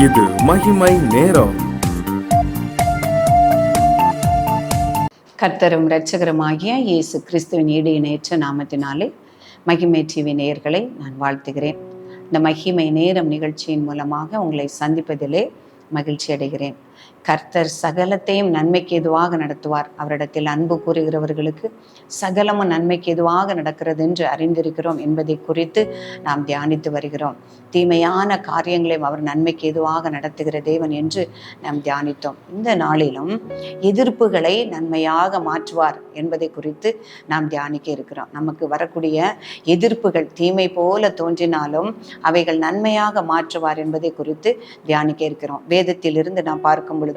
இது மகிமை நேரம். கர்த்தரும் இரட்சகருமாகிய இயேசு கிறிஸ்துவின் ஈடு இணையற்ற நாமத்தினாலே மகிமை டிவி நேயர்களை நான் வாழ்த்துகிறேன். இந்த மகிமை நேரம் நிகழ்ச்சியின் மூலமாக உங்களை சந்திப்பதிலே மகிழ்ச்சி அடைகிறேன். கர்த்தர் சகலத்தையும் நன்மைக்கு எதுவாக நடத்துவார். அவரிடத்தில் அன்பு கூறுகிறவர்களுக்கு சகலமும் நன்மைக்கு எதுவாக நடக்கிறது என்று அறிந்திருக்கிறோம் என்பதை குறித்து நாம் தியானித்து வருகிறோம். தீமையான காரியங்களையும் அவர் நன்மைக்கு எதுவாக நடத்துகிற தேவன் என்று நாம் தியானித்தோம். இந்த நாளிலும் எதிர்ப்புகளை நன்மையாக மாற்றுவார் என்பதை குறித்து நாம் தியானிக்க இருக்கிறோம். நமக்கு வரக்கூடிய எதிர்ப்புகள் தீமை போல தோன்றினாலும் அவைகள் நன்மையாக மாற்றுவார் என்பதை குறித்து தியானிக்க இருக்கிறோம். வேதத்திலிருந்து நாம் பார்க்கும் பொழுது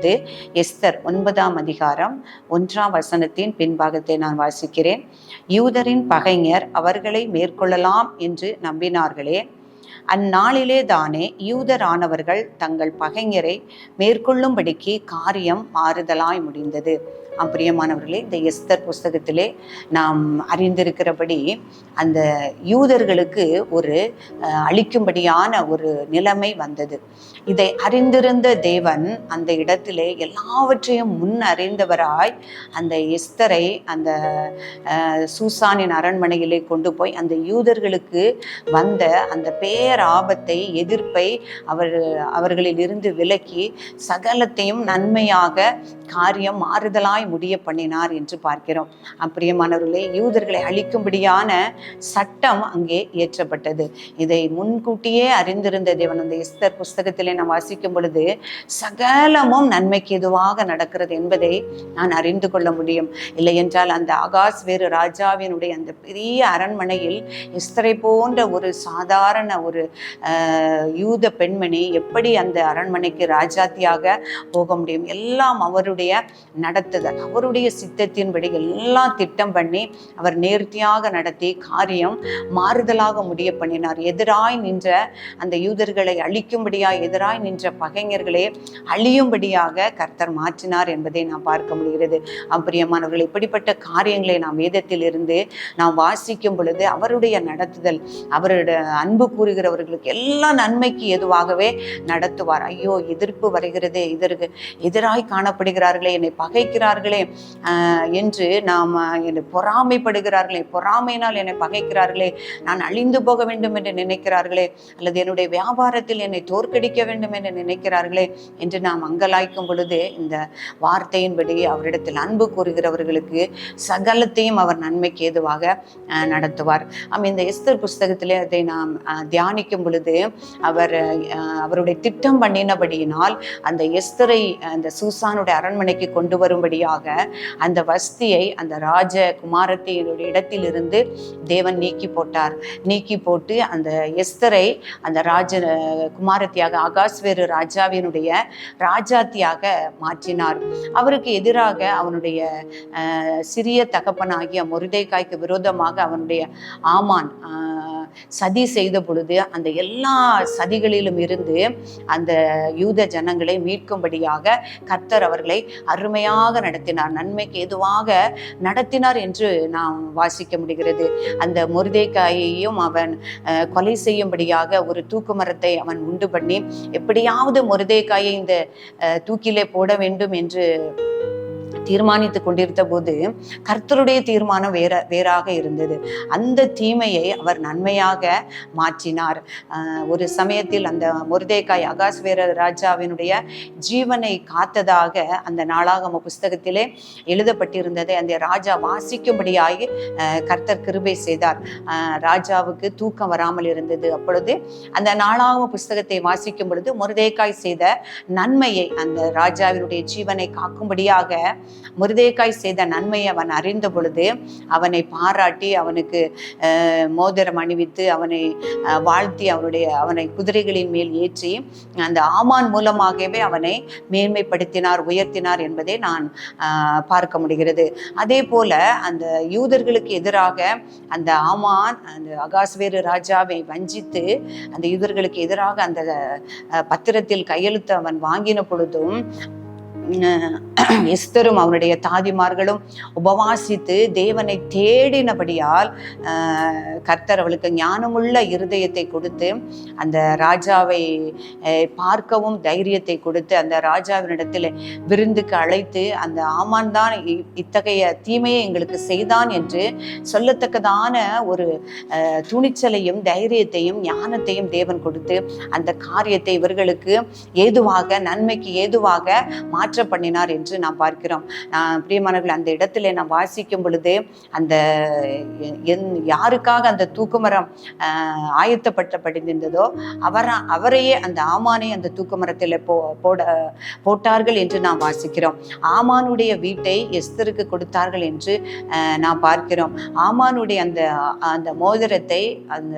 எஸ்தர் 9ஆம் அதிகாரம் 1ஆம் வசனத்தின் பின்பாகத்தை நான் வாசிக்கிறேன். யூதரின் பகைஞர் அவர்களை மேற்கொள்ளலாம் என்று நம்பினார்களே, அந்நாளிலே தானே யூதரானவர்கள் தங்கள் பகைஞரை மேற்கொள்ளும்படிக்கு காரியம் மாறுதலாய் முடிந்தது. பிரியமானவர்களே, இந்த எஸ்தர் புஸ்தகத்திலே நாம் அறிந்திருக்கிறபடி அந்த யூதர்களுக்கு ஒரு அழிக்கும்படியான ஒரு நிலைமை வந்தது. இதை அறிந்திருந்த தேவன் அந்த இடத்திலே எல்லாவற்றையும் முன் அறிந்தவராய் அந்த எஸ்தரை அந்த சூசானின் அரண்மனையிலே கொண்டு போய் அந்த யூதர்களுக்கு வந்த அந்த பேராபத்தை எதிர்ப்பை அவர்களில் இருந்து விலக்கி சகலத்தையும் நன்மையாக காரியம் மாறுதலாய் முடிய பண்ணினார் என்று பார்க்கிறோம். பிரியமானவர்களே, யூதர்களை அழிக்கும்படியான சட்டம் அங்கே இயற்றப்பட்டது. இதை முன்கூட்டியே அறிந்திருந்த தேவன் அந்த எஸ்தர் புஸ்தகத்திலே நாம் வாசிக்கும் பொழுது சகலமும் நன்மைக்கு எதுவாக நடக்கிறது என்பதை நான் அறிந்து கொள்ள முடியும். இல்லை என்றால் அந்த அகாஸ்வேரு ராஜாவினுடைய அந்த பெரிய அரண்மனையில் எஸ்தரை போன்ற ஒரு சாதாரண ஒரு யூத பெண்மணி எப்படி அந்த அரண்மனைக்கு ராஜாத்தியாக போக முடியும்? எல்லாம் அவருடைய நடத்துதல், அவருடைய சித்தத்தின்படி எல்லாம் திட்டம் பண்ணி அவர் நேர்த்தியாக நடத்தி காரியம் மாறுதலாக முடிய பண்ணினார். எதிராய் நின்ற அந்த யூதர்களை அழிக்கும்படியாக எதிராய் நின்ற பகைஞர்களே அழியும்படியாக கர்த்தர் மாற்றினார் என்பதை நாம் பார்க்க முடிகிறது. பிரியமானவர்கள், இப்படிப்பட்ட காரியங்களை நாம் வேதத்தில் இருந்து நாம் வாசிக்கும் பொழுது அவருடைய நடத்துதல், அவருடைய அன்பு கூறுகிறவர்களுக்கு எல்லா நன்மைக்கு எதுவாகவே நடத்துவார். ஐயோ, எதிர்ப்பு வருகிறதே, இதற்கு எதிராய் காணப்படுகிறார்களே, என்னை பகைக்கிறார்களே என்று நாம் என்னை பொறாமைப்படுகிறார்களே, பொறாமையினால் என்னை பகைக்கிறார்களே, நான் அழிந்து போக வேண்டும் என்று நினைக்கிறார்களே, அல்லது என்னுடைய வியாபாரத்தில் என்னை தோற்கடிக்க வேண்டும் என்று நினைக்கிறார்களே என்று நாம் அங்கலாய்க்கும் பொழுது இந்த வார்த்தையின்படி அவரிடத்தில் அன்பு கூறுகிறவர்களுக்கு சகலத்தையும் அவர் நன்மைக்கு ஏதுவாக நடத்துவார். இந்த எஸ்தர் புஸ்தகத்திலே அதை நாம் தியானிக்கும் பொழுது அவருடைய திட்டம் பண்ணினபடியினால் அந்த எஸ்தரை அந்த சூசானுடைய அரண்மனைக்கு கொண்டு வரும்படியாக அந்த வஸ்தியை அந்த ராஜ குமாரத்தினுடைய இடத்திலிருந்து தேவன் நீக்கி போட்டு அந்த எஸ்தரை அந்த ராஜ குமாரத்தியாக அகாஸ்வேரு ராஜாவினுடைய ராஜாத்தியாக மாற்றினார். அவருக்கு எதிராக அவனுடைய சிறிய தகப்பனாகிய மொர்தெகாய்க்கு விரோதமாக அவனுடைய ஆமான் சதி செய்த பொழுது அந்த எல்லா சதிகளிலும் இருந்து அந்த யூத ஜனங்களை மீட்கும்படியாக கர்த்தர் அவர்களை அருமையாக நடத்தினார், நன்மைக்கு ஏதுவாக நடத்தினார் என்று நாம் வாசிக்க முடிகிறது. அந்த மொர்தெகாயையும் அவன் கொலை செய்யும்படியாக ஒரு தூக்கு மரத்தை அவன் உண்டு பண்ணி எப்படியாவது மொர்தெகாயை இந்த தூக்கிலே போட வேண்டும் என்று தீர்மானித்து கொண்டிருந்த போது கர்த்தருடைய தீர்மானம் வேறாக இருந்தது. அந்த தீமையை அவர் நன்மையாக மாற்றினார். ஒரு சமயத்தில் அந்த மொர்தெகாய் அகாஸ்வேரு ராஜாவினுடைய ஜீவனை காத்ததாக அந்த நாளாகம புஸ்தகத்திலே எழுதப்பட்டிருந்ததை அந்த ராஜா வாசிக்கும்படியாகி கர்த்தர் கிருபை செய்தார். ராஜாவுக்கு தூக்கம் வராமல் இருந்தது. அப்பொழுது அந்த நாளாகம புஸ்தகத்தை வாசிக்கும் பொழுது மொர்தெகாய் செய்த நன்மையை, அந்த ராஜாவினுடைய ஜீவனை காக்கும்படியாக மொர்தெகாய் செய்த நன்மையை அவன் அறிந்த பொழுது அவனை பாராட்டி அவனுக்கு மோதிரம் அணிவித்து அவனை வாழ்த்தி அவனை குதிரைகளின் மேல் ஏற்றி அந்த ஆமான் மூலமாகவே அவனை மேன்மைப்படுத்தினார், உயர்த்தினார் என்பதை நான் பார்க்க முடிகிறது. அதே போல அந்த யூதர்களுக்கு எதிராக அந்த ஆமான் அந்த அகாஸ்வேரு ராஜாவை வஞ்சித்து அந்த யூதர்களுக்கு எதிராக அந்த பத்திரத்தில் கையெழுத்து அவன் வாங்கின பொழுதும் எஸ்தரும் அவருடைய தாதிமார்களும் உபவாசித்து தேவனை தேடினபடியால் கர்த்தர் அவளுக்கு ஞானமுள்ள இருதயத்தை கொடுத்து அந்த ராஜாவை பார்க்கவும் தைரியத்தை கொடுத்து அந்த ராஜாவினிடத்தில் விருந்துக்கு அழைத்து அந்த ஆமான் தான் இத்தகைய தீமையை எங்களுக்கு செய்தான் என்று சொல்லத்தக்கதான ஒரு துணிச்சலையும் தைரியத்தையும் ஞானத்தையும் தேவன் கொடுத்து அந்த காரியத்தை இவர்களுக்கு ஏதுவாக நன்மைக்கு ஏதுவாக மாற்ற பண்ணினார் என்று நாம் பார்க்கிறோம். பிரியமானவர்கள், அந்த இடத்துல நாம் வாசிக்கும் பொழுது அந்த யாருக்காக அந்த தூக்குமரம் ஆயத்தப்பட்டப்பட்டிருந்ததோ அவரையே அந்த ஆமானை அந்த தூக்குமரத்தில் போட்டார்கள் என்று நாம் வாசிக்கிறோம். ஆமானுடைய வீட்டை எஸ்தருக்கு கொடுத்தார்கள் என்று நாம் பார்க்கிறோம். ஆமானுடைய அந்த மோதிரத்தை அந்த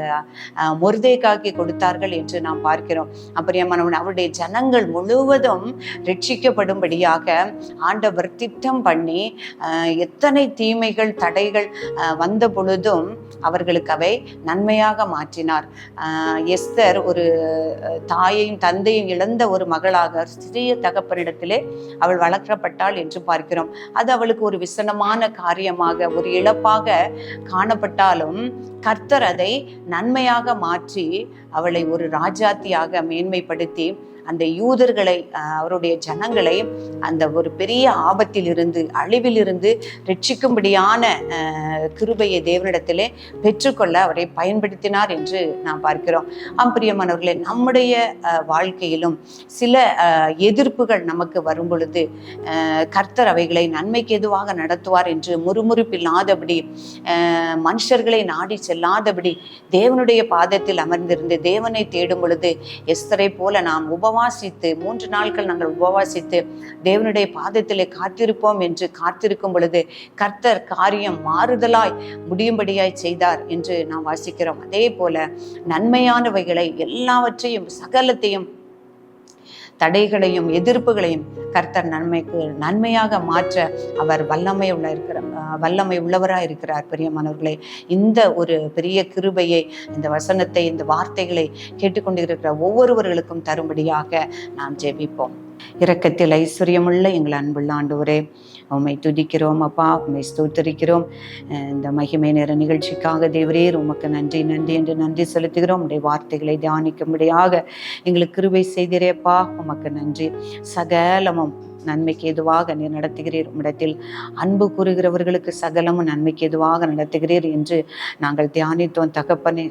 மொர்தேக்காய்க்கு கொடுத்தார்கள் என்று நாம் பார்க்கிறோம். பிரியமானவன், அவருடைய ஜனங்கள் முழுவதும் ரட்சிக்கப்படும்படியாக ஆண்டவர் திட்டம் பண்ணி எத்தனை தீமைகள் தடைகள் வந்த பொழுதும் அவர்களுக்கு அவை நன்மையாக மாற்றினார். எஸ்தர் ஒரு தாயையும் தந்தையும் இழந்த ஒரு மகளாக சிறிய தகப்பனிடத்திலே அவள் வளர்க்கப்பட்டாள் என்று பார்க்கிறோம். அது அவளுக்கு ஒரு விசனமான காரியமாக ஒரு இழப்பாக காணப்பட்டாலும் கர்த்தர் அதை நன்மையாக மாற்றி அவளை ஒரு ராஜாத்தியாக மேன்மைப்படுத்தி அந்த யூதர்களை அவருடைய ஜனங்களை அந்த ஒரு பெரிய ஆபத்தில் இருந்து அழிவில் இருந்து ரட்சிக்கும்படியான கிருபையை தேவனிடத்திலே பெற்றுக்கொள்ள அவரை பயன்படுத்தினார் என்று நாம் பார்க்கிறோம். பிரியமானவர்களே, நம்முடைய வாழ்க்கையிலும் சில எதிர்ப்புகள் நமக்கு வரும் பொழுது கர்த்தர் அவைகளை நன்மைக்கு எதுவாக நடத்துவார் என்று முறுமுறுப்பில்லாதபடி மனுஷர்களை நாடி செல்லாதபடி தேவனுடைய பாதத்தில் அமர்ந்திருந்து தேவனை தேடும் பொழுது எஸ்தரை போல நாம் உபவாசித்து 3 நாட்கள் நாங்கள் உபவாசித்து தேவனுடைய பாதத்திலே காத்திருப்போம் என்று காத்திருக்கும் பொழுது கர்த்தர் காரியம் மாறுதலாய் முடியும்படியாய் செய்தார் என்று நாம் வாசிக்கிறோம். அதே போல நன்மையானவைகளை எல்லாவற்றையும் சகலத்தையும் தடைகளையும் எதிர்ப்புகளையும் கர்த்தர் நன்மையாக மாற்ற அவர் வல்லமை உள்ளவராக இருக்கிறார். பிரியமானவர்களே, இந்த ஒரு பெரிய கிருபையை இந்த வசனத்தை இந்த வார்த்தைகளை கேட்டுக்கொண்டிருக்கிற ஒவ்வொருவர்களுக்கும் தரும்படியாக நாம் ஜெபிப்போம். இரக்கத்தில் ஐஸ்வர்யமுள்ள எங்கள் அன்புள்ள ஆண்டவரே, உம்மை துதிக்கிறோம் அப்பா, உம்மை ஸ்தோத்திரிக்கிறோம். இந்த மகிமை நேர நிகழ்ச்சிக்காக தேவரீர் உமக்கு நன்றி என்று நன்றி செலுத்துகிறோம். உடைய வார்த்தைகளை தியானிக்கும்படியாக எங்களுக்கு கிருபை செய்கிறேப்பா, உமக்கு நன்றி. சகலமும் நன்மைக்கு எதுவாக நீர் நடத்துகிறீர். உம்மிடத்தில் அன்பு கூறுகிறவர்களுக்கு சகலமும் நன்மைக்கு எதுவாக நடத்துகிறீர் என்று நாங்கள் தியானித்தோம் தகப்பனே.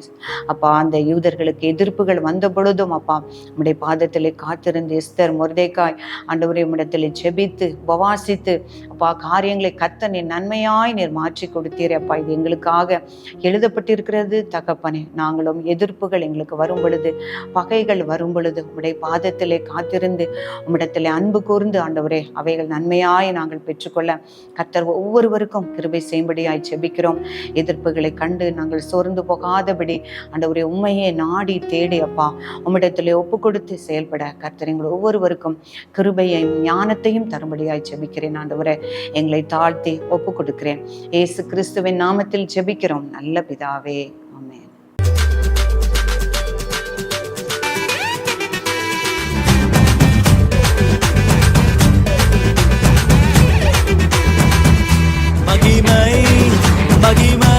அப்பா, அந்த யூதர்களுக்கு எதிர்ப்புகள் வந்த பொழுதும் அப்பா உம்முடைய பாதத்திலே காத்திருந்து எஸ்தர் மொர்தேக்காய் ஆண்டவரே உம்மிடத்திலே ஜெபித்து உபவாசித்து அப்பா காரியங்களை கர்த்தர் நீர் நன்மையாய் நீர் மாற்றி கொடுத்தீரே அப்பா. இது எங்களுக்காக எழுதப்பட்டிருக்கிறது தகப்பனே. நாங்களும் எதிர்ப்புகள் எங்களுக்கு வரும் பொழுது, பகைகள் வரும் பொழுது உம்முடைய பாதத்திலே காத்திருந்து உம்மிடத்திலே அன்பு கூர்ந்து ஆண்டவரே அவைகள் நன்மையாய் நாங்கள் பெற்றுக்கொள்ள கர்த்தர் ஒவ்வொருவருக்கும் கிருபை செய்யும்படியாய் ஜெபிக்கிறோம். எதிர்ப்புகளை கண்டு நாங்கள் சோர்ந்து போகாதபடி ஆண்டவரே உம்மையே நாடி தேடி அப்பா உம்மிடத்திலே ஒப்பு கொடுத்து செயல்பட கர்த்தர் எங்கள் ஒவ்வொருவருக்கும் கிருபையையும் ஞானத்தையும் தரும்படியாய் ஜெபிக்கிறேன். ஆண்டவரே, எங்களை தாழ்த்தி ஒப்பு கொடுக்கிறேன். இயேசு கிறிஸ்துவின் நாமத்தில் ஜெபிக்கிறோம் நல்ல பிதாவே, ஆமென். மகிமை